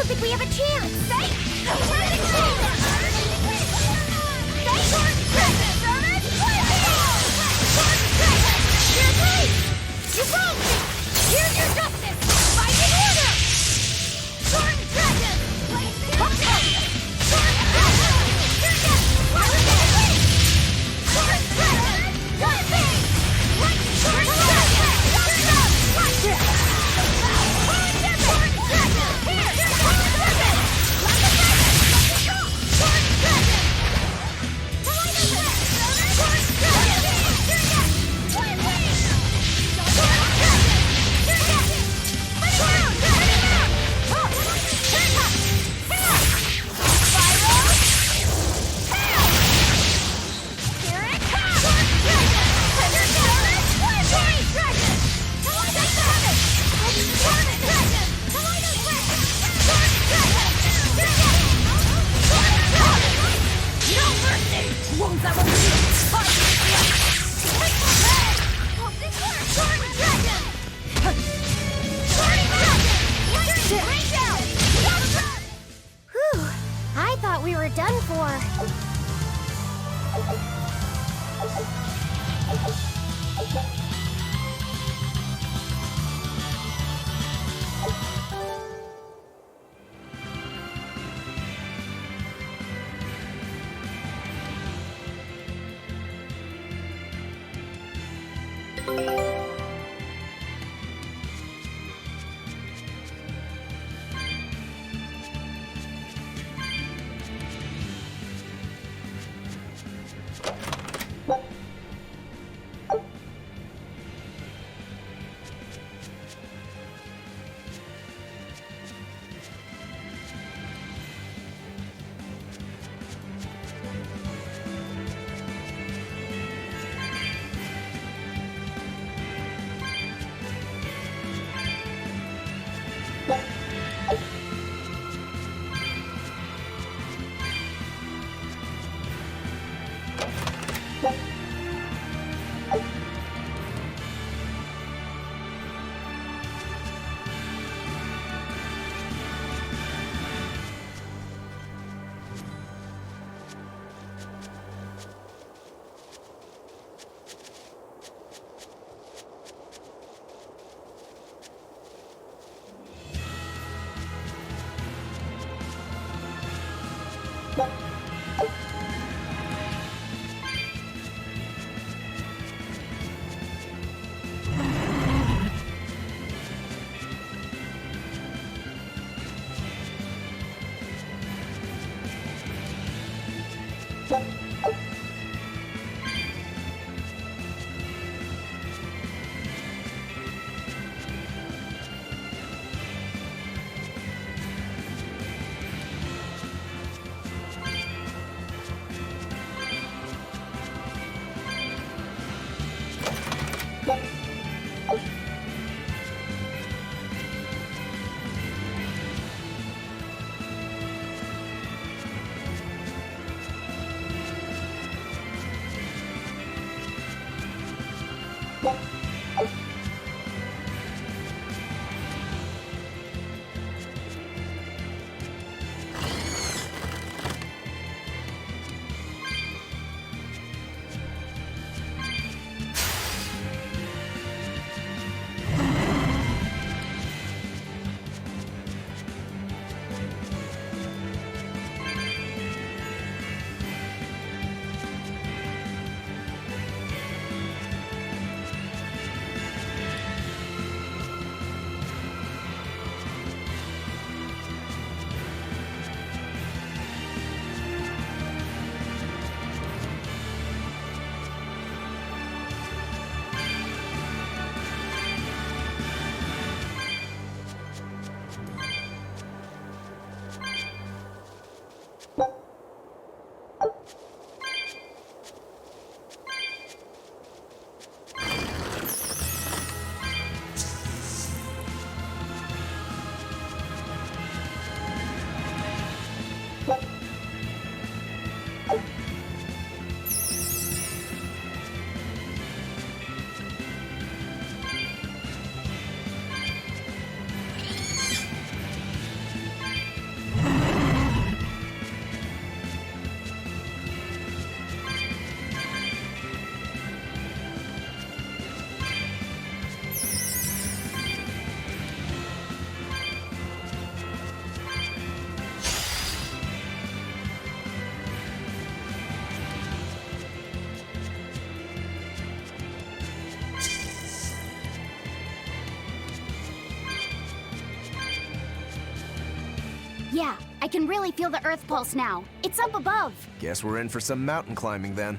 think we have a chance. We were done for. I can really feel the Earth pulse now. It's up above. Guess we're in for some mountain climbing then.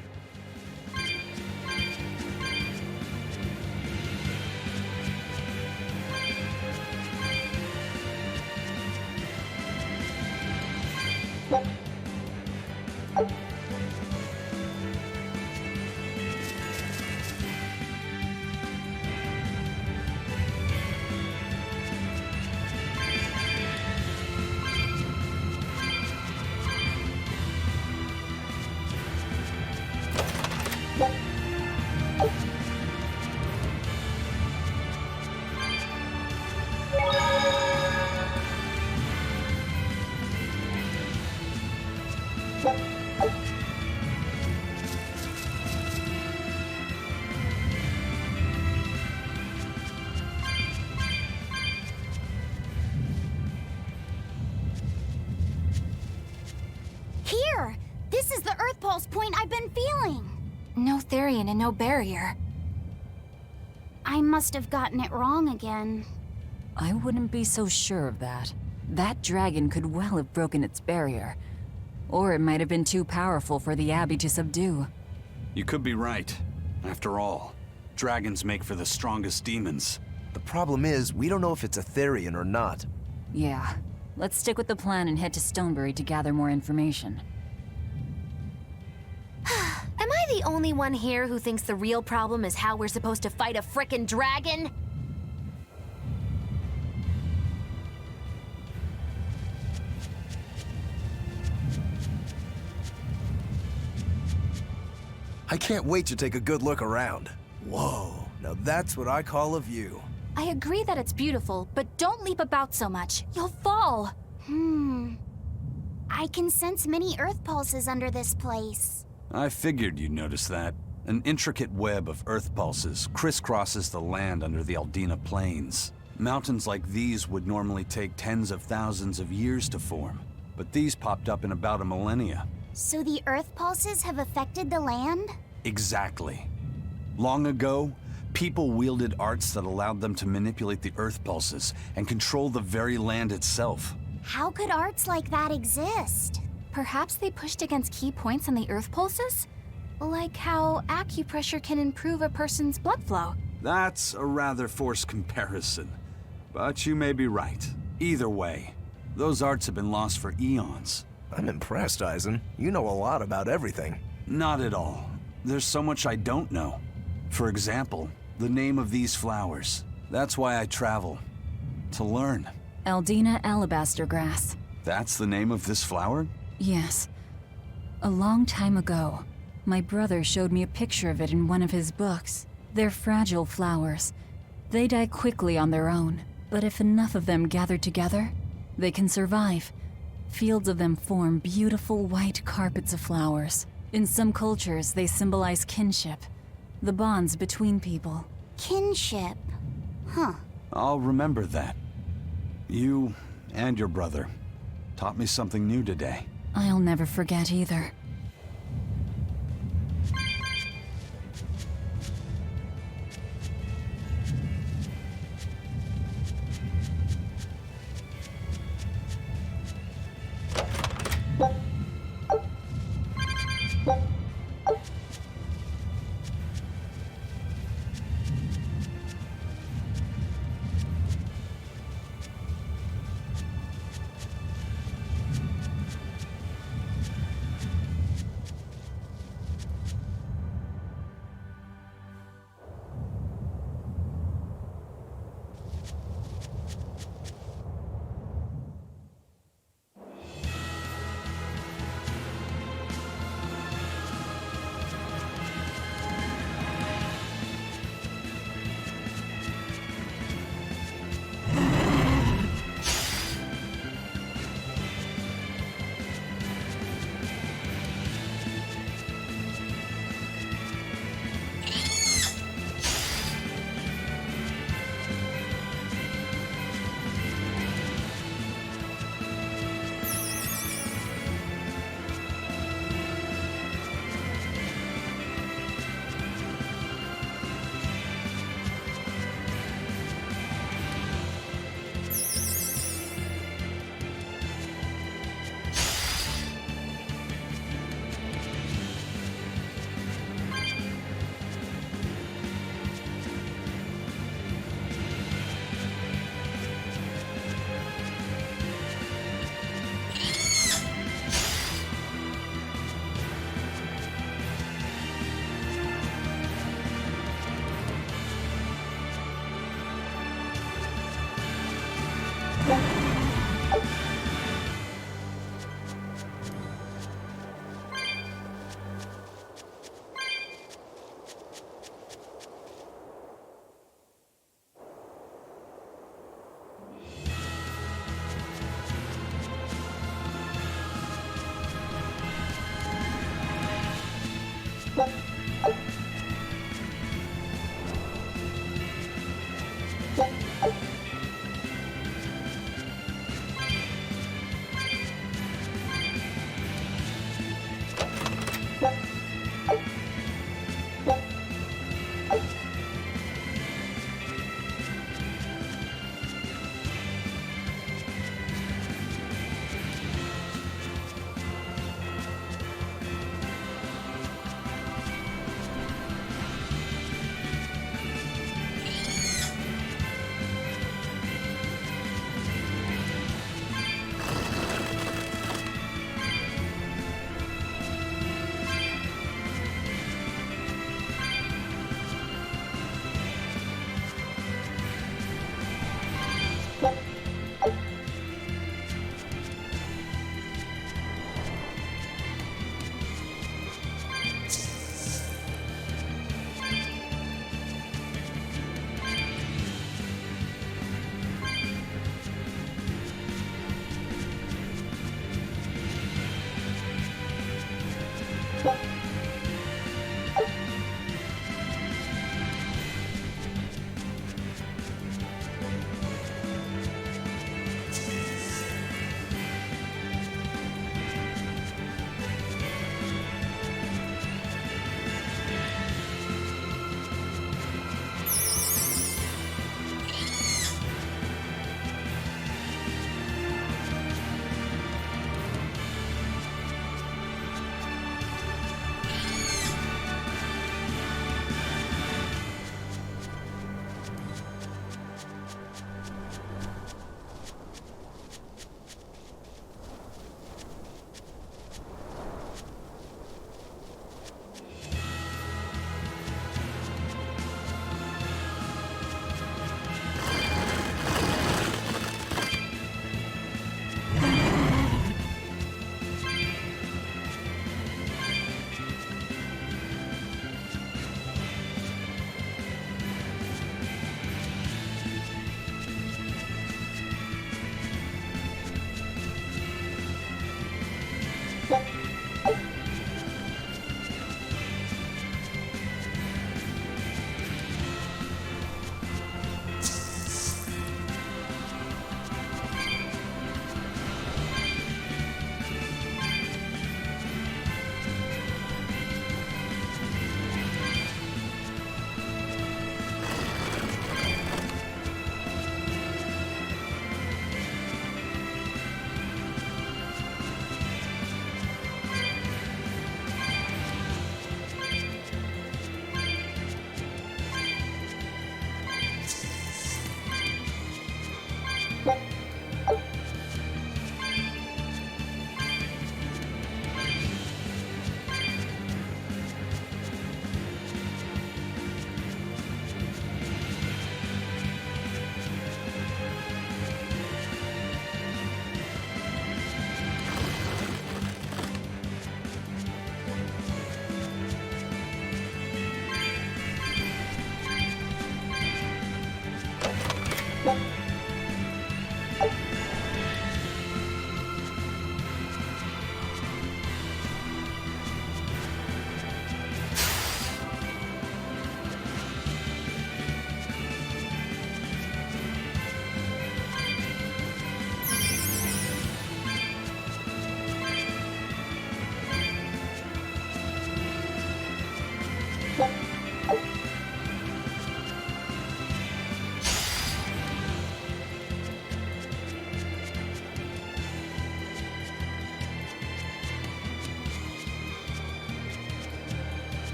Here! This is the Earth pulse point I've been feeling. No Therian and no barrier. I must have gotten it wrong again. I wouldn't be so sure of that. That dragon could well have broken its barrier. Or it might have been too powerful for the Abbey to subdue. You could be right. After all, dragons make for the strongest demons. The problem is, we don't know if it's a Therian or not. Yeah. Let's stick with the plan and head to Stonebury to gather more information. Am I the only one here who thinks the real problem is how we're supposed to fight a frickin' dragon? I can't wait to take a good look around. Whoa, now that's what I call a view. I agree that it's beautiful, but don't leap about so much. You'll fall. I can sense many Earth pulses under this place. I figured you'd notice that. An intricate web of earth pulses crisscrosses the land under the Aldina Plains. Mountains like these would normally take tens of thousands of years to form, but these popped up in about a millennia. So the Earth pulses have affected the land? Exactly. Long ago, people wielded arts that allowed them to manipulate the earth pulses and control the very land itself. How could arts like that exist? Perhaps they pushed against key points on the Earth pulses? Like how acupressure can improve a person's blood flow. That's a rather forced comparison, but you may be right. Either way, those arts have been lost for eons. I'm impressed, Eisen. You know a lot about everything. Not at all. There's so much I don't know. For example, the name of these flowers. That's why I travel. To learn. Aldina alabaster grass. That's the name of this flower? Yes. A long time ago, my brother showed me a picture of it in one of his books. They're fragile flowers. They die quickly on their own, but if enough of them gather together, they can survive. Fields of them form beautiful white carpets of flowers. In some cultures, they symbolize kinship, the bonds between people. Kinship. Huh. I'll remember that. You and your brother taught me something new today. I'll never forget either.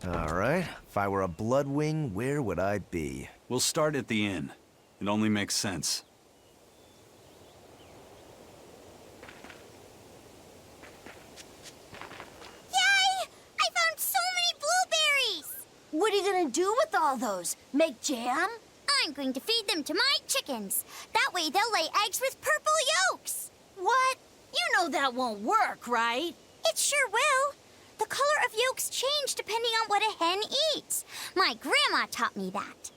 Alright, if I were a Bloodwing, where would I be? We'll start at the inn. It only makes sense. Yay! I found so many blueberries! What are you gonna do with all those? Make jam? I'm going to feed them to my chickens. That way they'll lay eggs with purple yolks. What? You know that won't work, right? It sure will. The color of yolks change depending on what a hen eats. My grandma taught me that.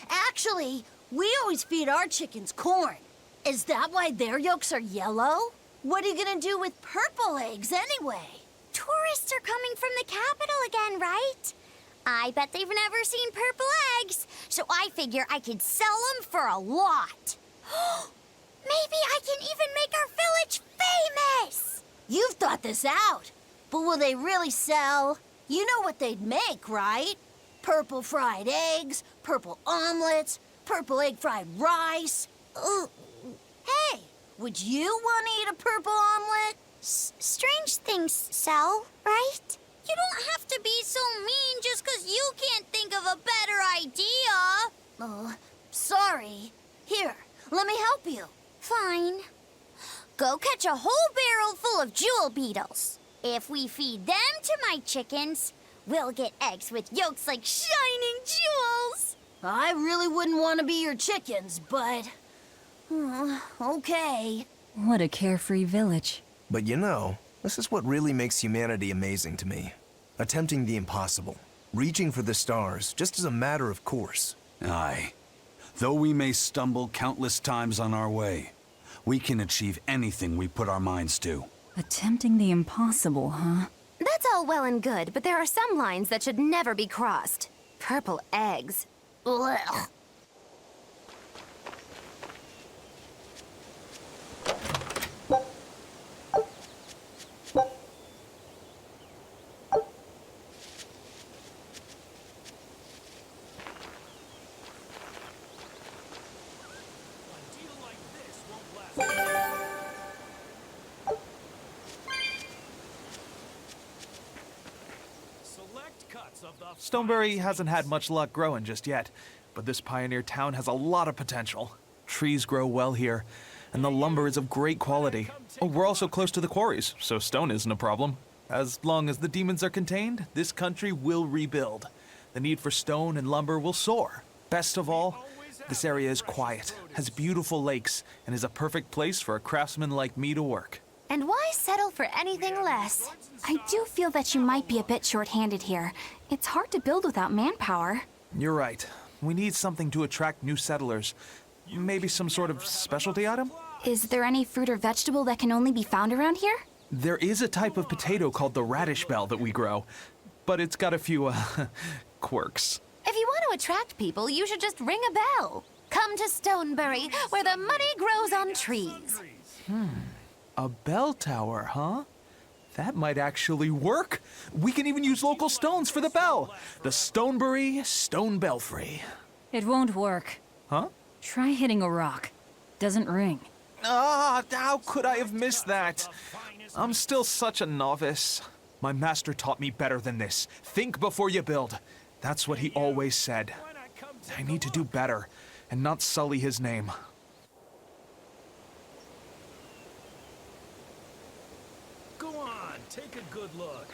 Actually, we always feed our chickens corn. Is that why their yolks are yellow? What are you gonna do with purple eggs anyway? Tourists are coming from the capital again, right? I bet they've never seen purple eggs, so I figure I could sell them for a lot. Maybe I can even make our village famous! You've thought this out. But will they really sell? You know what they'd make, right? Purple fried eggs, purple omelets, purple egg fried rice. Hey, would you want to eat a purple omelet? Strange things sell, right? You don't have to be so mean just 'cause you can't think of a better idea. Oh, sorry. Here, let me help you. Fine. Go catch a whole barrel full of jewel beetles. If we feed them to my chickens, we'll get eggs with yolks like shining jewels. I really wouldn't want to be your chickens, but... okay. What a carefree village. But you know, this is what really makes humanity amazing to me. Attempting the impossible. Reaching for the stars, just as a matter of course. Aye. Though we may stumble countless times on our way, we can achieve anything we put our minds to. Attempting the impossible, huh? That's all well and good, but there are some lines that should never be crossed. Purple eggs. Ugh. Stonebury hasn't had much luck growing just yet, but this pioneer town has a lot of potential. Trees grow well here, and the lumber is of great quality. Oh, we're also close to the quarries, so stone isn't a problem. As long as the demons are contained, this country will rebuild. The need for stone and lumber will soar. Best of all, this area is quiet, has beautiful lakes, and is a perfect place for a craftsman like me to work. And why settle for anything less? I do feel that you might be a bit short-handed here. It's hard to build without manpower. You're right. We need something to attract new settlers. Maybe some sort of specialty item? Is there any fruit or vegetable that can only be found around here? There is a type of potato called the radish bell that we grow, but it's got a few, quirks. If you want to attract people, you should just ring a bell. Come to Stonebury, where the money grows on trees. A bell tower, huh? That might actually work. We can even use local stones for the bell. The Stonebury Stone Belfry. It won't work. Huh? Try hitting a rock. Doesn't ring. Ah, how could I have missed that? I'm still such a novice. My master taught me better than this. Think before you build. That's what he always said. I need to do better and not sully his name. Go on, take a good look.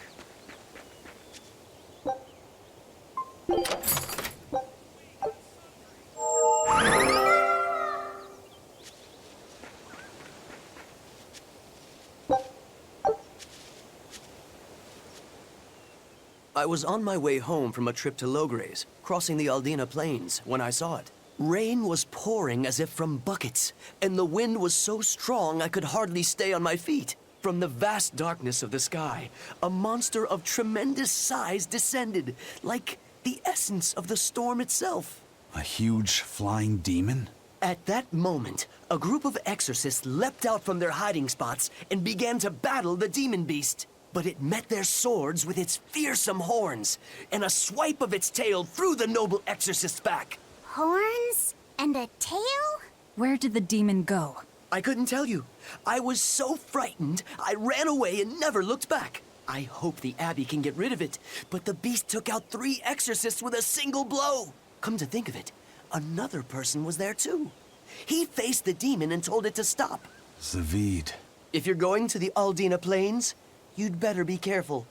I was on my way home from a trip to Logres, crossing the Aldina Plains, when I saw it. Rain was pouring as if from buckets, and the wind was so strong I could hardly stay on my feet. From the vast darkness of the sky, a monster of tremendous size descended, like the essence of the storm itself. A huge flying demon? At that moment, a group of exorcists leapt out from their hiding spots and began to battle the demon beast. But it met their swords with its fearsome horns, and a swipe of its tail threw the noble exorcist's back. Horns and a tail? Where did the demon go? I couldn't tell you. I was so frightened, I ran away and never looked back. I hope the Abbey can get rid of it, but the beast took out 3 exorcists with a single blow. Come to think of it, another person was there too. He faced the demon and told it to stop. Zavid. If you're going to the Aldina Plains, you'd better be careful.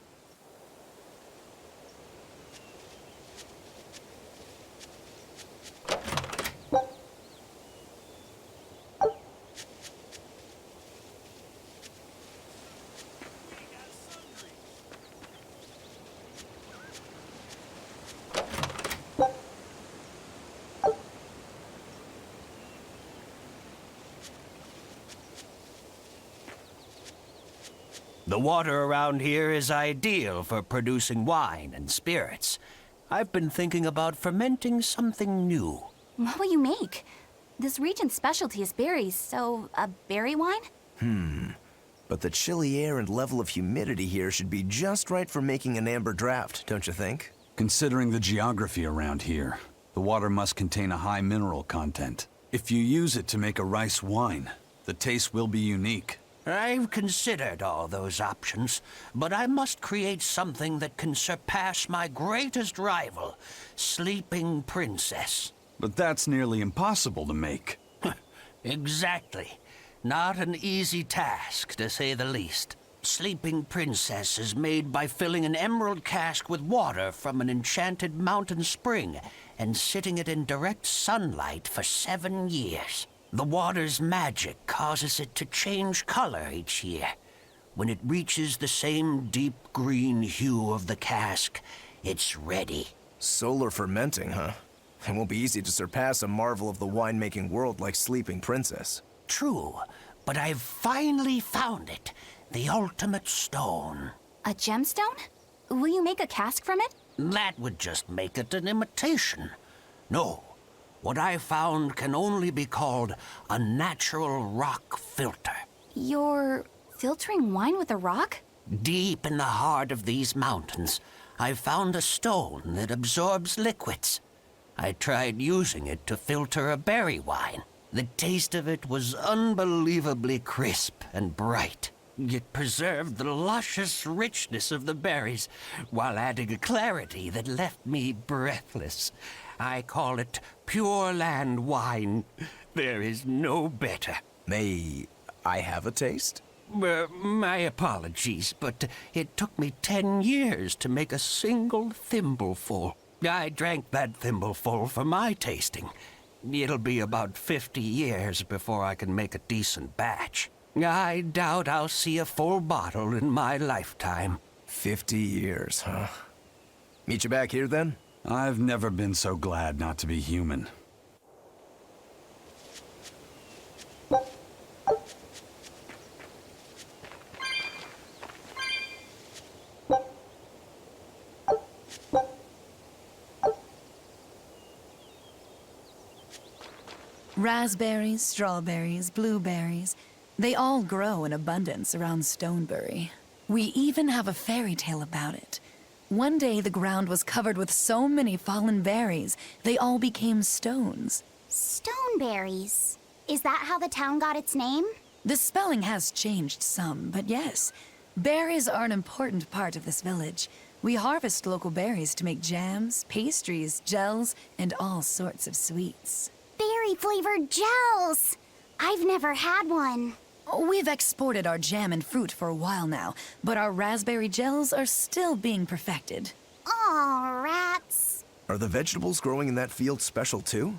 The water around here is ideal for producing wine and spirits. I've been thinking about fermenting something new. What will you make? This region's specialty is berries, so a berry wine? But the chilly air and level of humidity here should be just right for making an amber draft, don't you think? Considering the geography around here, the water must contain a high mineral content. If you use it to make a rice wine, the taste will be unique. I've considered all those options, but I must create something that can surpass my greatest rival, Sleeping Princess. But that's nearly impossible to make. Exactly. Not an easy task, to say the least. Sleeping Princess is made by filling an emerald cask with water from an enchanted mountain spring and sitting it in direct sunlight for 7 years. The water's magic causes it to change color each year. When it reaches the same deep green hue of the cask, it's ready. Solar fermenting, huh? It won't be easy to surpass a marvel of the winemaking world like Sleeping Princess. True, but I've finally found it. The ultimate stone. A gemstone? Will you make a cask from it? That would just make it an imitation. No, what I found can only be called a natural rock filter. You're filtering wine with a rock? Deep in the heart of these mountains, I found a stone that absorbs liquids. I tried using it to filter a berry wine. The taste of it was unbelievably crisp and bright. It preserved the luscious richness of the berries while adding a clarity that left me breathless. I call it pure land wine. There is no better. May I have a taste? My apologies, but it took me 10 years to make a single thimbleful. I drank that thimbleful for my tasting. It'll be about 50 years before I can make a decent batch. I doubt I'll see a full bottle in my lifetime. 50 years, huh? Meet you back here, then? I've never been so glad not to be human. Raspberries, strawberries, blueberries, they all grow in abundance around Stonebury. We even have a fairy tale about it. One day the ground was covered with so many fallen berries, they all became stones. Stoneberries. Is that how the town got its name? The spelling has changed some, but yes, berries are an important part of this village. We harvest local berries to make jams, pastries, gels, and all sorts of sweets. Berry-flavored gels! I've never had one. We've exported our jam and fruit for a while now, but our raspberry gels are still being perfected. Aw, rats. Are the vegetables growing in that field special too?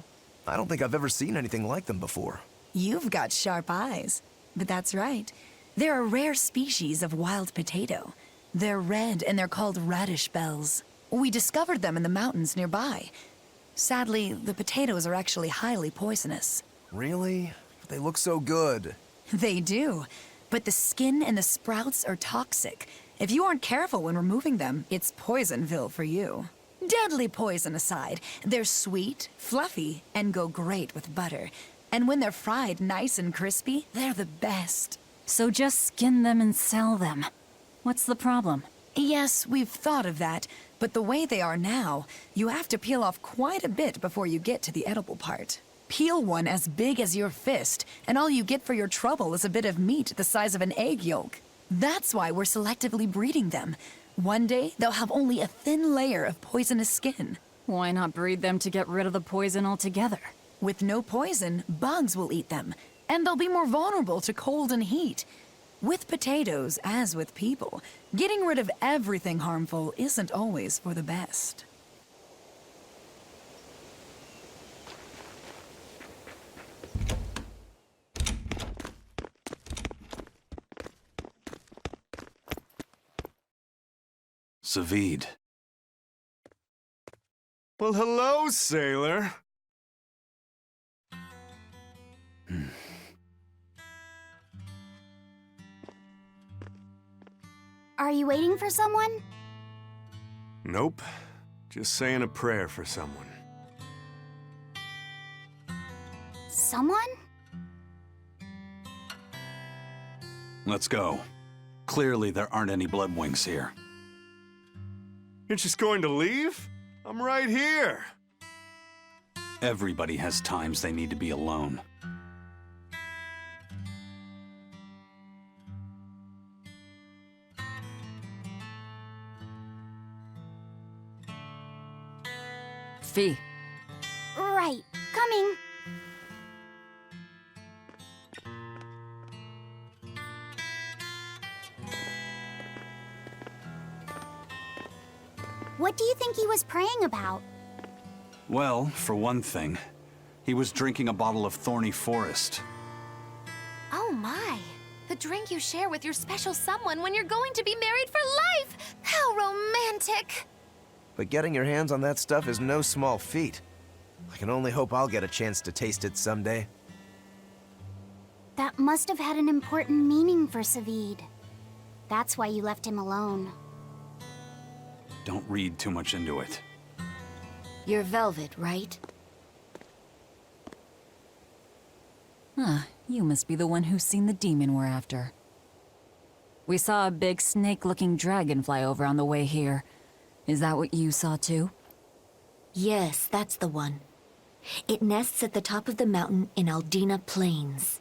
I don't think I've ever seen anything like them before. You've got sharp eyes. But that's right. They're a rare species of wild potato. They're red and they're called radish bells. We discovered them in the mountains nearby. Sadly, the potatoes are actually highly poisonous. Really? They look so good. They do, but the skin and the sprouts are toxic. If you aren't careful when removing them, it's Poisonville for you. Deadly poison aside, they're sweet, fluffy, and go great with butter. And when they're fried nice and crispy, they're the best. So just skin them and sell them. What's the problem? Yes, we've thought of that, but the way they are now, you have to peel off quite a bit before you get to the edible part. Peel one as big as your fist, and all you get for your trouble is a bit of meat the size of an egg yolk. That's why we're selectively breeding them. One day, they'll have only a thin layer of poisonous skin. Why not breed them to get rid of the poison altogether? With no poison, bugs will eat them, and they'll be more vulnerable to cold and heat. With potatoes, as with people, getting rid of everything harmful isn't always for the best. Savid. Well, hello, sailor. Are you waiting for someone? Nope. Just saying a prayer for someone. Someone? Let's go. Clearly, there aren't any Bloodwings here. You're just going to leave? I'm right here. Everybody has times they need to be alone. Fee. Right, coming. What do you think he was praying about? Well, for one thing, he was drinking a bottle of Thorny Forest. Oh my. The drink you share with your special someone when you're going to be married for life! How romantic! But getting your hands on that stuff is no small feat. I can only hope I'll get a chance to taste it someday. That must have had an important meaning for Savid. That's why you left him alone. Don't read too much into it. You're Velvet, right? Ah, you must be the one who's seen the demon we're after. We saw a big snake-looking dragon fly over on the way here. Is that what you saw too? Yes, that's the one. It nests at the top of the mountain in Aldina Plains.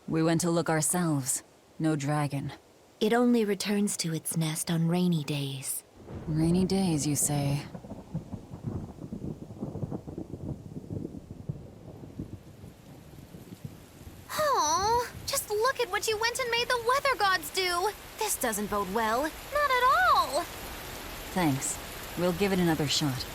We went to look ourselves. No dragon. It only returns to its nest on rainy days. Rainy days, you say? Oh, just look at what you went and made the weather gods do! This doesn't bode well. Not at all! Thanks. We'll give it another shot.